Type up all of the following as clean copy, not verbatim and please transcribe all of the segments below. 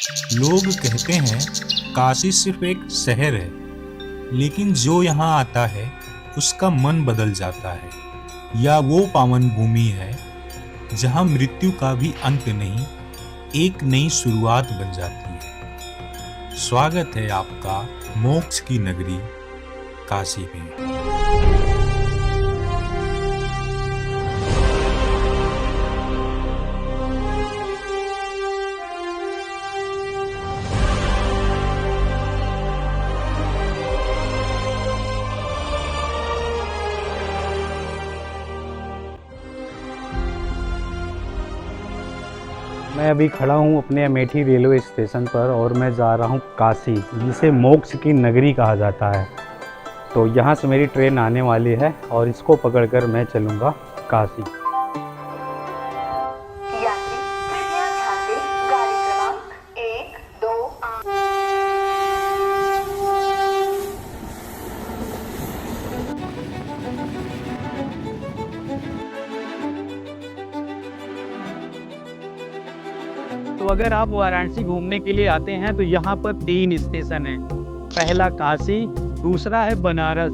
लोग कहते हैं काशी सिर्फ एक शहर है, लेकिन जो यहाँ आता है उसका मन बदल जाता है। या वो पावन भूमि है जहाँ मृत्यु का भी अंत नहीं, एक नई शुरुआत बन जाती है। स्वागत है आपका मोक्ष की नगरी काशी में। मैं अभी खड़ा हूँ अपने अमेठी रेलवे स्टेशन पर और मैं जा रहा हूँ काशी, जिसे मोक्ष की नगरी कहा जाता है। तो यहाँ से मेरी ट्रेन आने वाली है और इसको पकड़कर मैं चलूँगा काशी। यात्री कृपया ध्यान दें, गाड़ी क्रमांक 1, 2, 8। तो अगर आप वाराणसी घूमने के लिए आते हैं तो यहाँ पर 3 स्टेशन हैं। पहला काशी, दूसरा है बनारस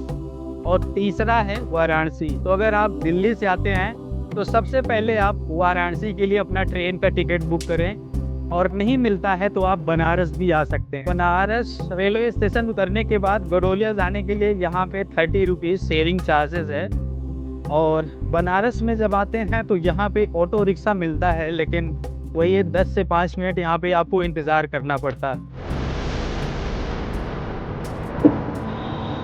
और तीसरा है वाराणसी। तो अगर आप दिल्ली से आते हैं तो सबसे पहले आप वाराणसी के लिए अपना ट्रेन का टिकट बुक करें, और नहीं मिलता है तो आप बनारस भी आ सकते हैं। बनारस रेलवे स्टेशन उतरने के बाद गडोलिया जाने के लिए यहाँ पे 30 रुपीज़ शेयरिंग चार्जेस है। और बनारस में जब आते हैं तो यहाँ पे ऑटो रिक्शा मिलता है, लेकिन वही 10 से 5 मिनट यहाँ पे आपको इंतज़ार करना पड़ता है।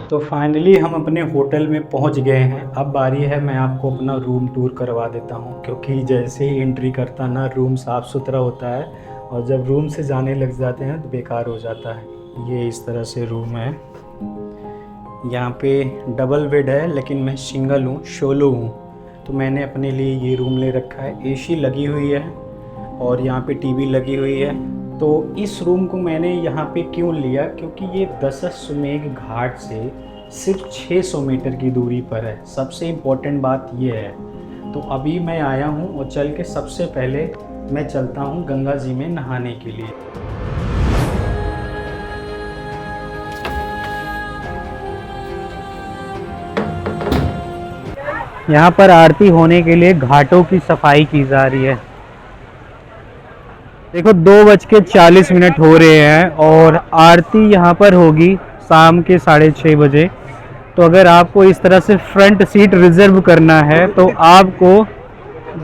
तो फाइनली हम अपने होटल में पहुँच गए हैं। अब बारी है मैं आपको अपना रूम टूर करवा देता हूँ, क्योंकि जैसे ही एंट्री करता ना रूम साफ़ सुथरा होता है, और जब रूम से जाने लग जाते हैं तो बेकार हो जाता है। ये इस तरह से रूम है। यहाँ पे डबल बेड है, लेकिन मैं सिंगल हूँ, सोलो हूँ, तो मैंने अपने लिए ये रूम ले रखा है। एसी लगी हुई है और यहाँ पे टीवी लगी हुई है। तो इस रूम को मैंने यहाँ पे क्यों लिया, क्योंकि ये दशाश्वमेध घाट से सिर्फ 600 मीटर की दूरी पर है। सबसे इम्पोर्टेंट बात ये है। तो अभी मैं आया हूँ और चल के सबसे पहले मैं चलता हूँ गंगा जी में नहाने के लिए। यहाँ पर आरती होने के लिए घाटों की सफाई की जा रही है। देखो 2:40 हो रहे हैं और आरती यहाँ पर होगी शाम के 6:30 बजे। तो अगर आपको इस तरह से फ्रंट सीट रिजर्व करना है तो आपको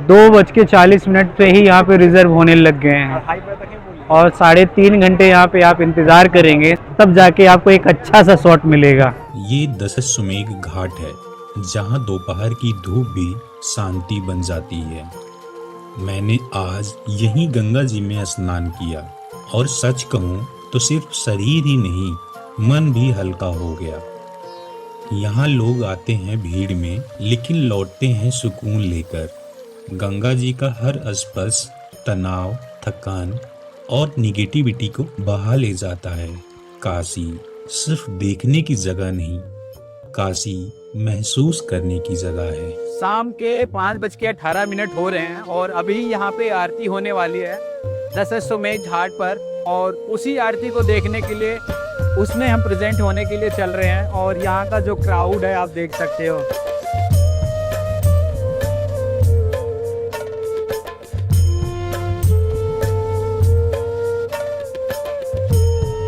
2:40 पे ही यहाँ पे रिजर्व होने लग गए हैं, और 3.5 घंटे यहाँ पे आप इंतज़ार करेंगे, तब जाके आपको एक अच्छा सा शॉट मिलेगा। ये दशाश्वमेध घाट है जहाँ दोपहर की धूप भी शांति बन जाती है। मैंने आज यहीं गंगा जी में स्नान किया, और सच कहूँ तो सिर्फ शरीर ही नहीं, मन भी हल्का हो गया। यहाँ लोग आते हैं भीड़ में, लेकिन लौटते हैं सुकून लेकर। गंगा जी का हर स्पर्श तनाव, थकान और निगेटिविटी को बहा ले जाता है। काशी सिर्फ देखने की जगह नहीं, काशी महसूस करने की जगह है। शाम के 5:18 हो रहे हैं और अभी यहाँ पे आरती होने वाली है दशाश्वमेध घाट पर, और उसी आरती को देखने के लिए, उसमें हम प्रेजेंट होने के लिए चल रहे हैं। और यहाँ का जो क्राउड है आप देख सकते हो।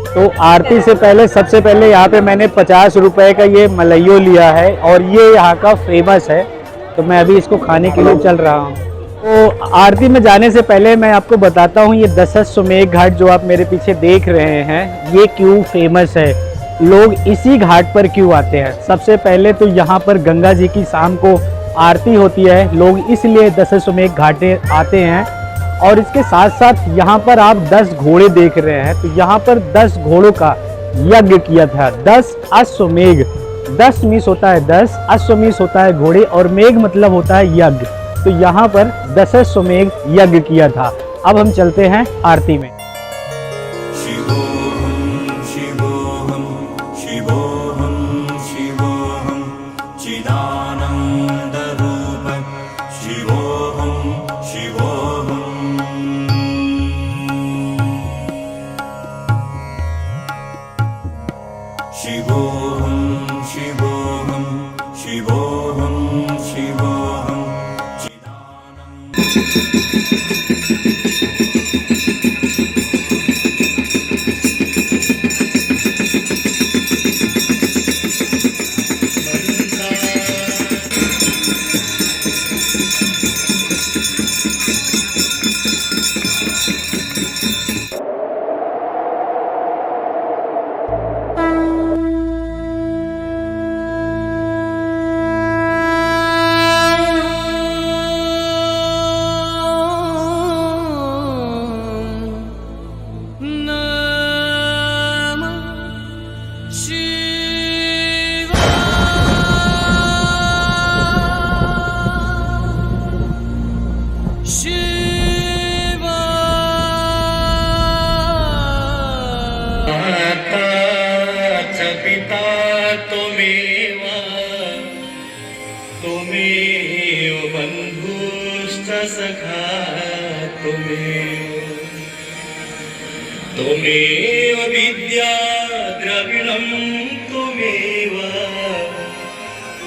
तो आरती से पहले सबसे पहले यहाँ पे मैंने 50 रुपए का ये मलइयो लिया है, और ये यहाँ का फेमस है, तो मैं अभी इसको खाने के लिए चल रहा हूँ। तो आरती में जाने से पहले मैं आपको बताता हूँ ये दशाश्वमेध घाट जो आप मेरे पीछे देख रहे हैं, ये क्यों फेमस है, लोग इसी घाट पर क्यों आते हैं। सबसे पहले तो यहाँ पर गंगा जी की शाम को आरती होती है, लोग इसलिए दशाश्वमेध घाटे आते हैं। और इसके साथ साथ यहाँ पर आप 10 घोड़े देख रहे हैं, तो यहाँ पर 10 घोड़ों का यज्ञ किया था। 10 अश्वमेघ, 10 मीस होता है 10, अश्वमीस होता है घोड़े, और मेघ मतलब होता है यज्ञ। तो यहाँ पर दशाश्वमेध यज्ञ किया था। अब हम चलते हैं आरती में। पिता त्वमेव त्वमेव बन्धुश्च सखा त्वमेव विद्या द्रविणं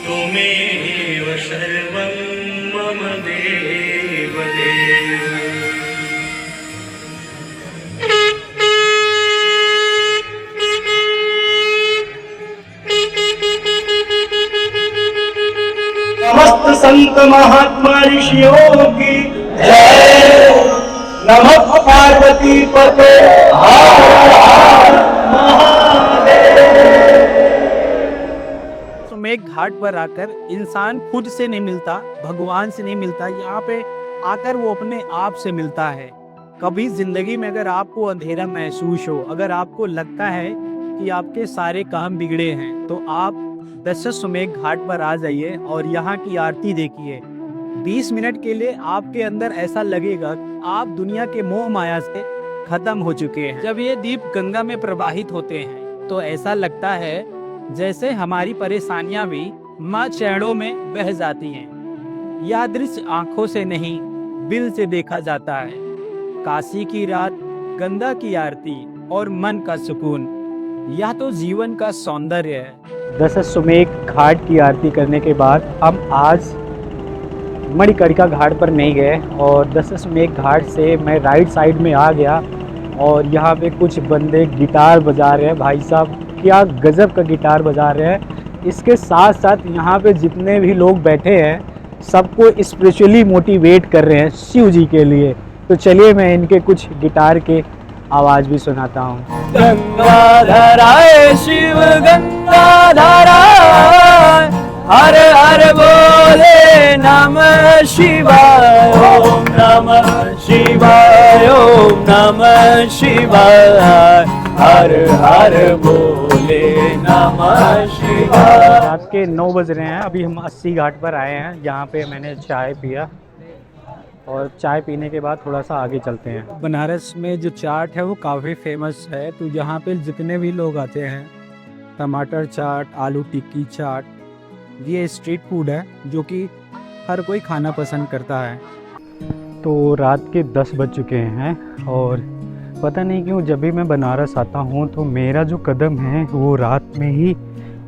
त्वमेव सर्वं मम देव देव। समस्त संत महात्मा ऋषियों की जय। नमः पार्वती पते हर हर महादेव। सुमेघ घाट पर आकर इंसान खुद से नहीं मिलता, भगवान से नहीं मिलता, यहाँ पे आकर वो अपने आप से मिलता है। कभी जिंदगी में अगर आपको अंधेरा महसूस हो, अगर आपको लगता है कि आपके सारे काम बिगड़े हैं, तो आप दशाश्वमेध घाट पर आ जाइए और यहाँ की आरती देखिए। 20 मिनट के लिए आपके अंदर ऐसा लगेगा कि आप दुनिया के मोह माया से खत्म हो चुके हैं। जब ये दीप गंगा में प्रवाहित होते हैं तो ऐसा लगता है जैसे हमारी परेशानियां भी माँ चरणों में बह जाती हैं। यह दृश्य आंखों से नहीं, दिल से देखा जाता है। काशी की रात, गंगा की आरती और मन का सुकून, यह तो जीवन का सौंदर्य है। दशाश्वमेध घाट की आरती करने के बाद हम आज मणिकर्णिका घाट पर नहीं गए और दशाश्वमेध घाट से मैं राइट साइड में आ गया और यहाँ पे कुछ बंदे गिटार बजा रहे हैं। भाई साहब क्या गजब का गिटार बजा रहे हैं। इसके साथ साथ यहाँ पे जितने भी लोग बैठे हैं सबको स्पिरिचुअली मोटिवेट कर रहे हैं शिव जी के लिए। तो चलिए मैं इनके कुछ गिटार के आवाज़ भी सुनाता हूँ। गंगाधराय शिव गंगाधराय, हर हर बोले नमः शिवाय, ओम नमः शिवाय, ओम नमः शिवाय, हर हर बोले नमः शिवाय। रात के 9 बज रहे हैं। अभी हम 80 घाट पर आए हैं। यहाँ पे मैंने चाय पिया और चाय पीने के बाद थोड़ा सा आगे चलते हैं। बनारस में जो चाट है वो काफ़ी फेमस है। तो यहाँ पे जितने भी लोग आते हैं, टमाटर चाट, आलू टिक्की चाट, ये स्ट्रीट फूड है जो कि हर कोई खाना पसंद करता है। तो रात के 10 बज चुके हैं और पता नहीं क्यों जब भी मैं बनारस आता हूँ तो मेरा जो कदम है वो रात में ही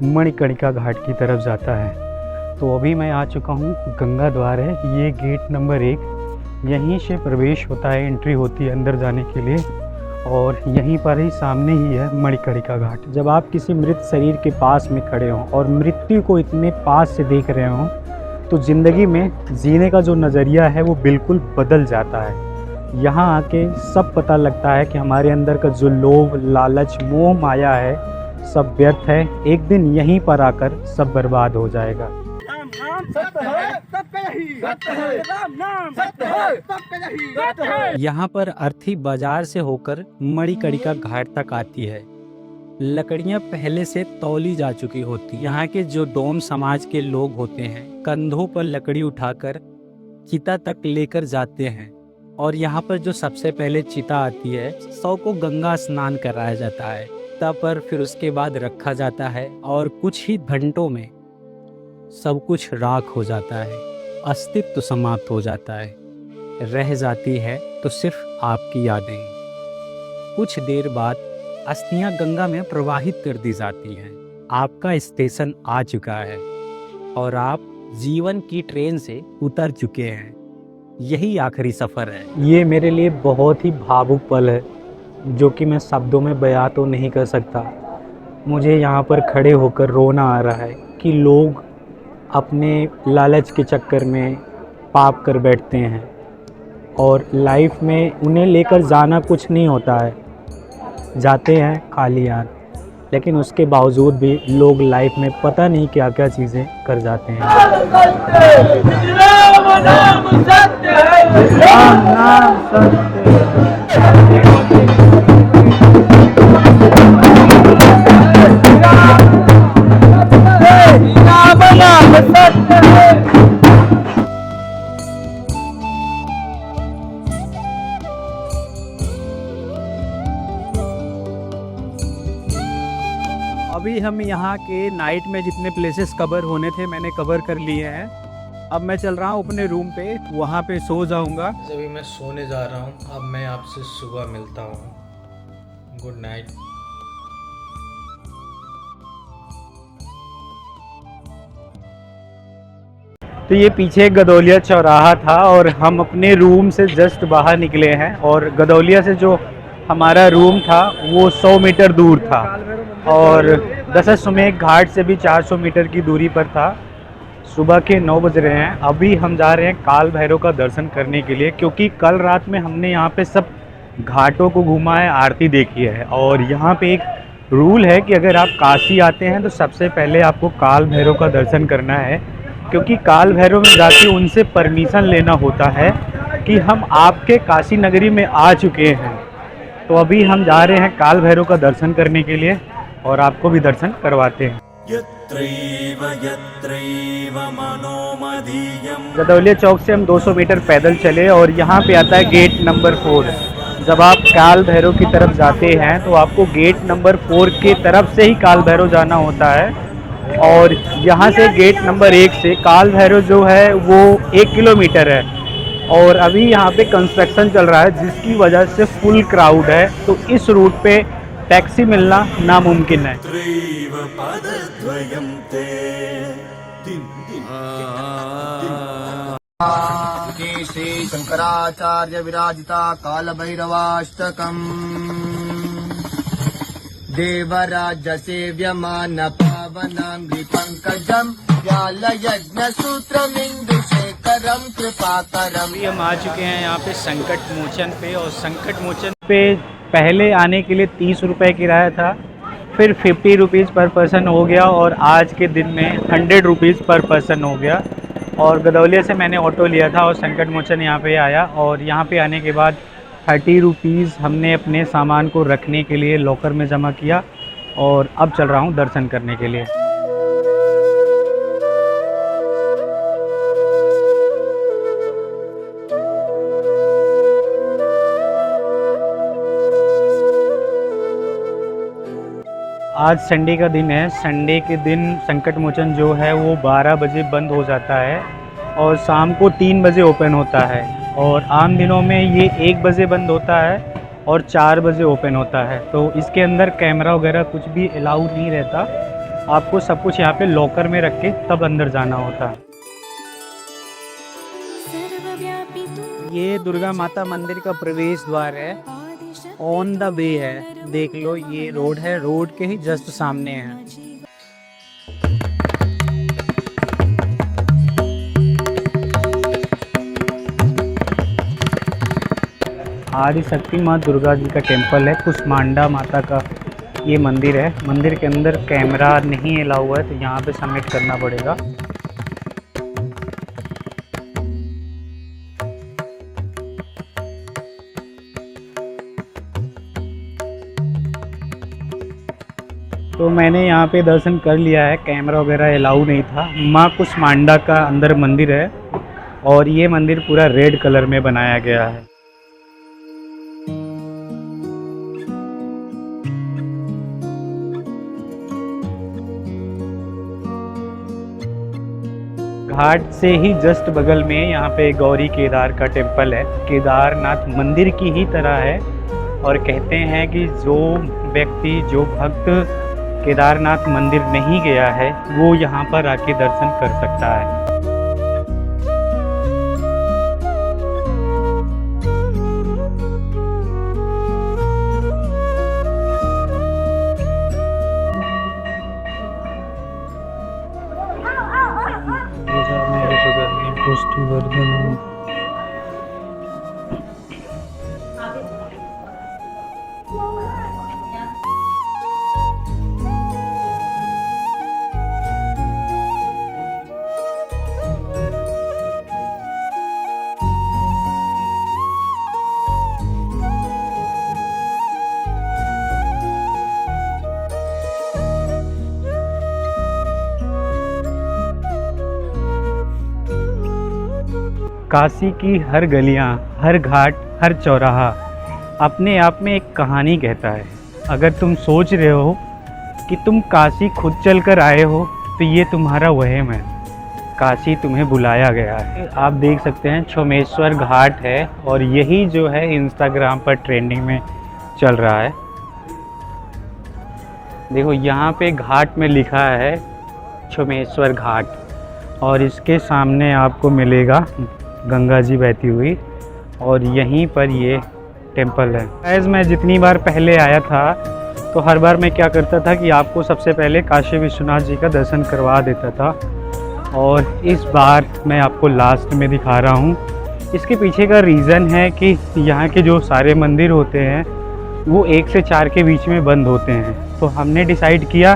मणिकर्णिका घाट की तरफ जाता है। तो अभी मैं आ चुका हूँ, गंगा द्वार है ये, गेट नंबर 1। यहीं से प्रवेश होता है, एंट्री होती है अंदर जाने के लिए और यहीं पर ही सामने ही है मणिकर्णिका घाट। जब आप किसी मृत शरीर के पास में खड़े हों और मृत्यु को इतने पास से देख रहे हों तो ज़िंदगी में जीने का जो नज़रिया है वो बिल्कुल बदल जाता है। यहाँ आके सब पता लगता है कि हमारे अंदर का जो लोभ, लालच, मोह माया है सब व्यर्थ है। एक दिन यहीं पर आकर सब बर्बाद हो जाएगा। यहाँ पर अर्थी बाजार से होकर मणिकर्णिका घाट तक आती है। लकड़ियाँ पहले से तौली जा चुकी होती। यहाँ के जो डोम समाज के लोग होते हैं कंधों पर लकड़ी उठाकर चिता तक लेकर जाते हैं और यहाँ पर जो सबसे पहले चिता आती है 100 को गंगा स्नान कराया जाता है। तब पर फिर उसके बाद रखा जाता है और कुछ ही घंटों में सब कुछ राख हो जाता है, अस्तित्व समाप्त हो जाता है। रह जाती है तो सिर्फ आपकी यादें। कुछ देर बाद अस्थियां गंगा में प्रवाहित कर दी जाती हैं। आपका स्टेशन आ चुका है और आप जीवन की ट्रेन से उतर चुके हैं। यही आखिरी सफ़र है। ये मेरे लिए बहुत ही भावुक पल है जो कि मैं शब्दों में बयां तो नहीं कर सकता। मुझे यहाँ पर खड़े होकर रोना आ रहा है कि लोग अपने लालच के चक्कर में पाप कर बैठते हैं और लाइफ में उन्हें लेकर जाना कुछ नहीं होता है, जाते हैं खाली हाथ, लेकिन उसके बावजूद भी लोग लाइफ में पता नहीं क्या क्या चीज़ें कर जाते हैं। अभी हम यहाँ के नाइट में जितने प्लेसेस कवर होने थे मैंने कवर कर लिए हैं। अब मैं चल रहा हूँ अपने रूम पे, वहाँ पे सो जाऊँगा। अभी मैं सोने जा रहा हूँ। अब मैं आपसे सुबह मिलता हूँ। Good night. तो ये पीछे गदौलिया चौराहा था और हम अपने रूम से जस्ट बाहर निकले हैं और गदौलिया से जो हमारा रूम था वो 100 मीटर दूर था और दशाश्वमेध घाट से भी 400 मीटर की दूरी पर था। सुबह के 9 बज रहे हैं। अभी हम जा रहे हैं काल भैरव का दर्शन करने के लिए, क्योंकि कल रात में हमने यहाँ पे सब घाटों को घूमा है, आरती देखी है। और यहाँ पे एक रूल है कि अगर आप काशी आते हैं तो सबसे पहले आपको काल भैरव का दर्शन करना है, क्योंकि काल भैरव में जाके उनसे परमिशन लेना होता है कि हम आपके काशी नगरी में आ चुके हैं। तो अभी हम जा रहे हैं काल भैरव का दर्शन करने के लिए और आपको भी दर्शन करवाते हैं। गदौलिया चौक से हम 200 मीटर पैदल चले और यहाँ पे आता है गेट नंबर 4। जब आप काल भैरव की तरफ जाते हैं तो आपको गेट नंबर 4 की तरफ से ही काल भैरव जाना होता है। और यहाँ से गेट नंबर 1 से काल भैरव जो है वो 1 किलोमीटर है और अभी यहाँ पे कंस्ट्रक्शन चल रहा है, जिसकी वजह से फुल क्राउड है। तो इस रूट पे टैक्सी मिलना नामुमकिन है। श्री शंकराचार्य विराजिता काल भैरवाष्टकम् देवराज सेव्यमान पावनांग्रि पंकजम व्याल यज्ञ सूत्रमिंदुशेखरम कृपाकरम। अभी हम आ चुके हैं यहाँ पे संकट मोचन पे और संकट मोचन पे पहले आने के लिए 30 रुपये किराया था, फिर 50 रुपीज़ पर पर्सन हो गया और आज के दिन में 100 रुपीज़ पर पर्सन हो गया। और गदौलिया से मैंने ऑटो लिया था और संकट मोचन यहाँ पे आया और यहाँ पे आने के बाद 30 रुपीज़ हमने अपने सामान को रखने के लिए लॉकर में जमा किया और अब चल रहा हूँ दर्शन करने के लिए। आज संडे का दिन है। संडे के दिन संकट मोचन जो है वो 12 बजे बंद हो जाता है और शाम को 3 बजे ओपन होता है। और आम दिनों में ये 1 बजे बंद होता है और 4 बजे ओपन होता है। तो इसके अंदर कैमरा वगैरह कुछ भी अलाउ नहीं रहता, आपको सब कुछ यहाँ पे लॉकर में रख के तब अंदर जाना होता है। ये दुर्गा माता मंदिर का प्रवेश द्वार है, ऑन द वे है। देख लो ये रोड है, रोड के ही जस्ट सामने है। आदि शक्ति माँ दुर्गा जी का टेम्पल है, कुष्मांडा माता का ये मंदिर है। मंदिर के अंदर कैमरा नहीं अलाउ है, तो यहाँ पे सबमिट करना पड़ेगा। तो मैंने यहाँ पे दर्शन कर लिया है, कैमरा वगैरह अलाउ नहीं था। माँ कुष्मांडा का अंदर मंदिर है और ये मंदिर पूरा रेड कलर में बनाया गया है। घाट से ही जस्ट बगल में यहाँ पे गौरी केदार का टेम्पल है। केदारनाथ मंदिर की ही तरह है और कहते हैं कि जो व्यक्ति, जो भक्त केदारनाथ मंदिर नहीं गया है वो यहाँ पर आके दर्शन कर सकता है। काशी की हर गलियां, हर घाट, हर चौराहा अपने आप में एक कहानी कहता है। अगर तुम सोच रहे हो कि तुम काशी खुद चल कर आए हो तो ये तुम्हारा वहम है, काशी तुम्हें बुलाया गया है। आप देख सकते हैं छोमेश्वर घाट है और यही जो है इंस्टाग्राम पर ट्रेंडिंग में चल रहा है। देखो यहाँ पे घाट में लिखा है छोमेश्वर घाट और इसके सामने आपको मिलेगा गंगा जी बहती हुई और यहीं पर ये टेम्पल है। गाइस मैं जितनी बार पहले आया था तो हर बार मैं क्या करता था कि आपको सबसे पहले काशी विश्वनाथ जी का दर्शन करवा देता था और इस बार मैं आपको लास्ट में दिखा रहा हूँ। इसके पीछे का रीज़न है कि यहाँ के जो सारे मंदिर होते हैं वो 1 से 4 के बीच में बंद होते हैं, तो हमने डिसाइड किया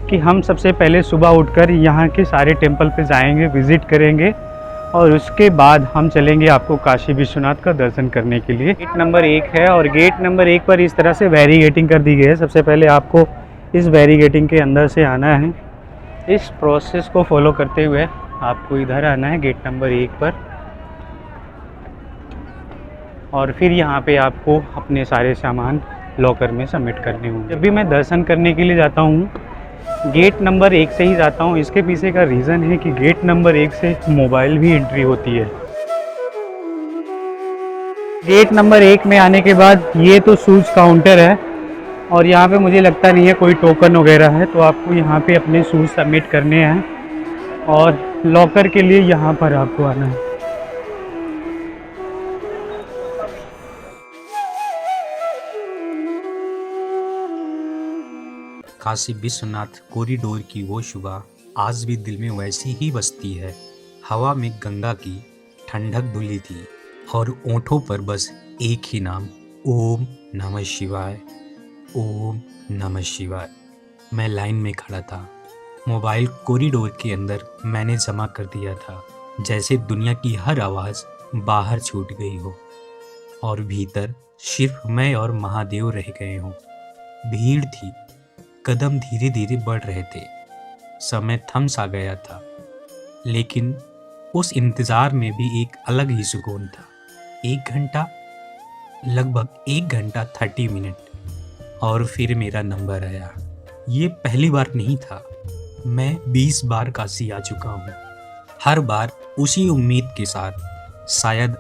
कि हम सबसे पहले सुबह उठकर यहाँ के सारे टेम्पल पे जाएंगे, विज़िट करेंगे और उसके बाद हम चलेंगे आपको काशी विश्वनाथ का दर्शन करने के लिए। गेट नंबर 1 है और गेट नंबर 1 पर इस तरह से बैरिगेटिंग कर दी गई है। सबसे पहले आपको इस बैरिगेटिंग के अंदर से आना है, इस प्रोसेस को फॉलो करते हुए आपको इधर आना है गेट नंबर 1 पर और फिर यहाँ पे आपको अपने सारे सामान लॉकर में सबमिट करने होंगे। जब भी मैं दर्शन करने के लिए जाता हूँ गेट नंबर 1 से ही जाता हूँ। इसके पीछे का रीज़न है कि गेट नंबर 1 से मोबाइल भी एंट्री होती है। गेट नंबर 1 में आने के बाद ये तो शूज़ काउंटर है और यहाँ पे मुझे लगता नहीं है कोई टोकन वगैरह है, तो आपको यहाँ पे अपने शूज़ सबमिट करने हैं और लॉकर के लिए यहाँ पर आपको आना है। काशी विश्वनाथ कॉरिडोर की वो सुबह आज भी दिल में वैसी ही बसती है। हवा में गंगा की ठंडक धुली थी और ओंठों पर बस एक ही नाम, ओम नमः शिवाय, ओम नमः शिवाय। मैं लाइन में खड़ा था, मोबाइल कॉरिडोर के अंदर मैंने जमा कर दिया था, जैसे दुनिया की हर आवाज़ बाहर छूट गई हो और भीतर सिर्फ मैं और महादेव रह गए हों। भीड़ थी, कदम धीरे धीरे बढ़ रहे थे, समय थम सा गया था, लेकिन उस इंतज़ार में भी एक अलग ही सुकून था। 1 घंटा, लगभग 1 घंटा 30 मिनट और फिर मेरा नंबर आया। ये पहली बार नहीं था, मैं 20 बार काशी आ चुका हूँ, हर बार उसी उम्मीद के साथ, शायद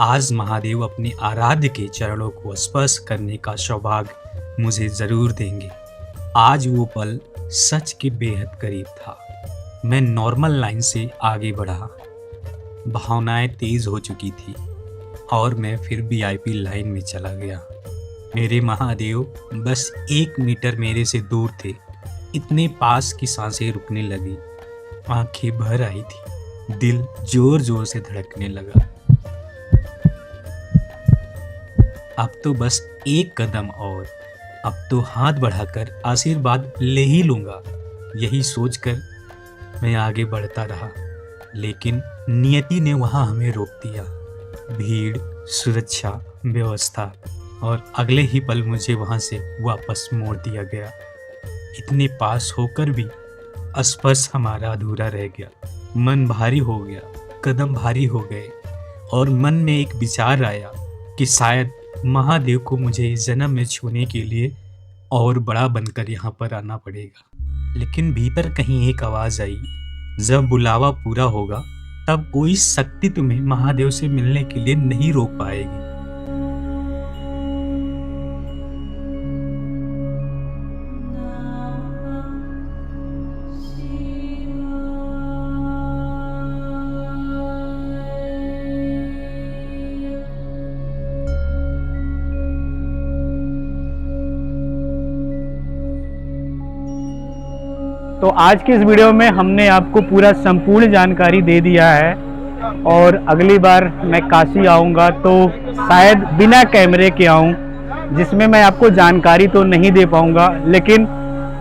आज महादेव अपने आराध्य के चरणों को स्पर्श करने का सौभाग्य मुझे ज़रूर देंगे। आज वो पल सच के बेहद करीब था। मैं नॉर्मल लाइन से आगे बढ़ा, भावनाएं तेज़ हो चुकी थी और मैं फिर VIP लाइन में चला गया। मेरे महादेव बस 1 मीटर मेरे से दूर थे, इतने पास की सांसें रुकने लगी, आंखें भर आई थी, दिल जोर जोर से धड़कने लगा। अब तो बस 1 कदम और, अब तो हाथ बढ़ाकर आशीर्वाद ले ही लूँगा। यही सोचकर मैं आगे बढ़ता रहा, लेकिन नियति ने वहाँ हमें रोक दिया। भीड़, सुरक्षा, व्यवस्था और अगले ही पल मुझे वहाँ से वापस मोड़ दिया गया। इतने पास होकर भी स्पर्श हमारा अधूरा रह गया। मन भारी हो गया, कदम भारी हो गए और मन में एक विचार आया कि शायद महादेव को मुझे इस जन्म में छूने के लिए और बड़ा बनकर यहाँ पर आना पड़ेगा। लेकिन भीतर कहीं एक आवाज़ आई, जब बुलावा पूरा होगा तब कोई शक्ति तुम्हें महादेव से मिलने के लिए नहीं रोक पाएगी। तो आज की इस वीडियो में हमने आपको पूरा संपूर्ण जानकारी दे दिया है और अगली बार मैं काशी आऊँगा तो शायद बिना कैमरे के आऊँ, जिसमें मैं आपको जानकारी तो नहीं दे पाऊँगा, लेकिन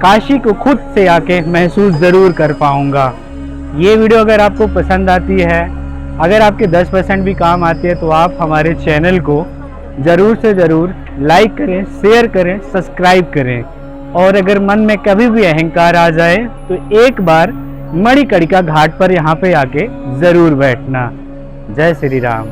काशी को खुद से आके महसूस ज़रूर कर पाऊँगा। ये वीडियो अगर आपको पसंद आती है, अगर आपके 10% भी काम आती है, तो आप हमारे चैनल को ज़रूर से ज़रूर लाइक करें, शेयर करें, सब्सक्राइब करें। और अगर मन में कभी भी अहंकार आ जाए तो एक बार मणिकर्णिका घाट पर यहाँ पे आके ज़रूर बैठना। जय श्री राम।